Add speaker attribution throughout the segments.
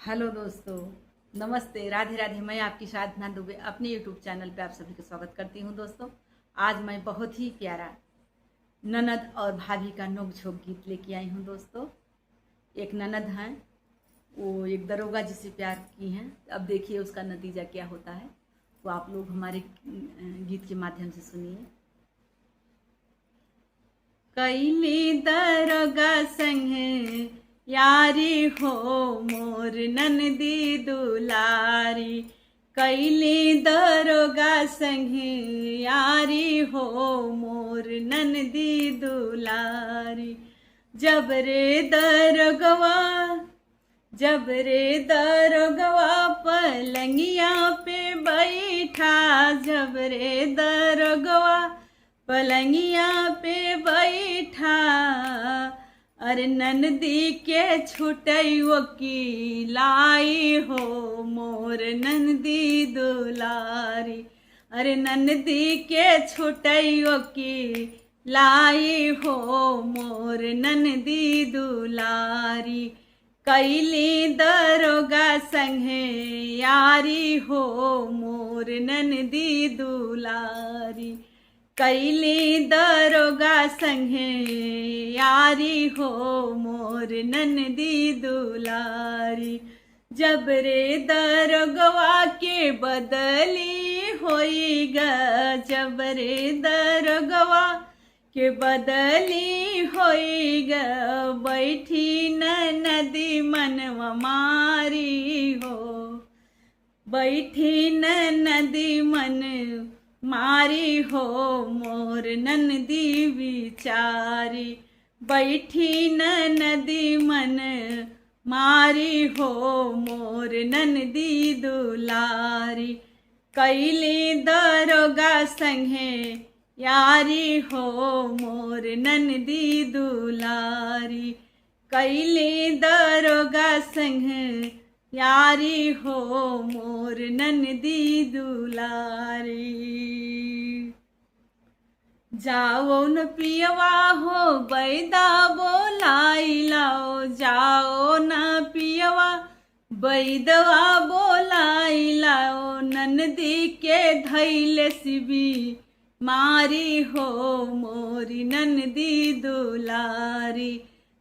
Speaker 1: Hello दोस्तों, नमस्ते, राधे राधे। मैं आपकी साधना दुबे अपने यूट्यूब चैनल पे आप सभी का स्वागत करती हूँ। दोस्तों, आज मैं बहुत ही प्यारा ननद और भाभी का नोक-झोंक गीत लेके आई हूँ। दोस्तों, एक ननद हैं, वो एक दरोगा जी से प्यार की हैं। अब देखिए उसका नतीजा क्या होता है, तो आप लोग हमारे गीत के माध्यम से सुनिए। कैली दरोगा संगे यारी हो मोर ननदी दुलारी, कैली दरोगा संगे यारी हो मोर ननदी दुलारी। जब रे दरोगवा पलंगिया पे बैठा, जब रे दरोगवा पलंगिया पे बैठा, अरे ननदी के छुटैयो की लाई हो मोर ननदी दुलारी। अरे ननदी के छुटैयो की लाई हो मोर ननदी दुलारी। कैली दरोगा संगे यारी हो मोर ननदी दुलारी, कैली दरोगा संगे यारी हो मोर ननदी दुलारी। जब रे दरोगवा के बदली होई गा, जब रे दरोगवा के बदली होई गा, बैठी नदी मनवा मारी हो, बैठी नदी मन मारी हो मोर ननदी विचारी। बैठी नदी मन मारी हो मोर ननदी दुलारी। कैली दरोगा संगे यारी हो मोर ननदी दुलारी, कैली दरोगा संगे यारी हो मोर ननदी दुलारी। जाओ न पियवा हो बैदा बोलाई लाओ, जाओ न पियवा बैदवा बोलाई लाओ, ननदी के धैले सिबी मारी हो मोरी ननदी दुलारी।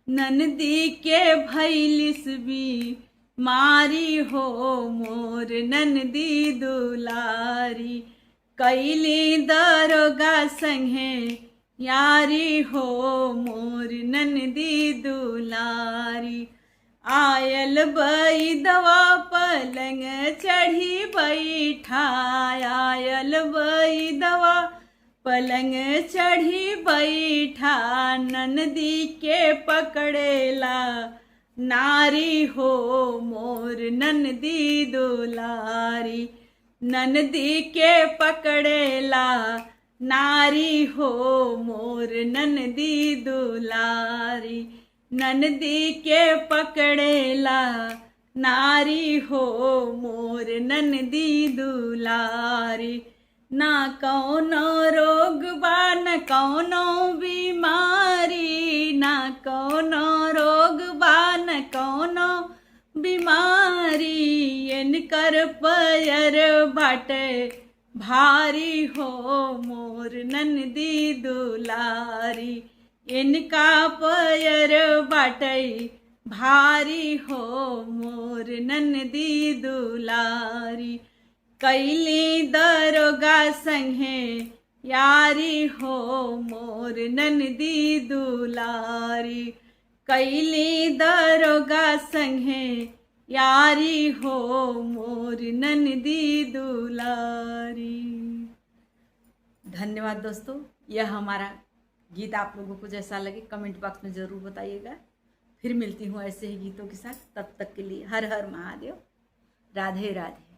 Speaker 1: ननदी के भैलिस भी मारी हो मोर ननदी दुलारी। कैली दरोगा संगे यारी हो मोर ननदी दुलारी। आयल बैदवा पलंग चढ़ी बैठा, आयल बैदवा पलंग चढ़ी बैठा, ननदी के पकड़ेला नारी हो मोर ननदी दुलारी। ननदी के पकड़ेला नारी हो मोर ननदी दुलारी। ननदी के पकड़ेला नारी हो मोर ननदी दुलारी। ना कौनो रोग बा न कौनो बीमारी, ना कौनो रोग बा न कौनो बीमारी, इनकर पैर बाटे भारी हो मोर ननदी दुलारी। इनका पैर बाटे भारी हो मोर ननदी दुलारी। कैली दरोगा संगे यारी हो मोर ननदी दुलारी। कैली दरोगा संगे यारी हो मोर ननदी दुलारी। धन्यवाद दोस्तों। यह हमारा गीत आप लोगों को जैसा लगे कमेंट बॉक्स में ज़रूर बताइएगा। फिर मिलती हूँ ऐसे ही गीतों के साथ। तब तक के लिए हर हर महादेव, राधे राधे।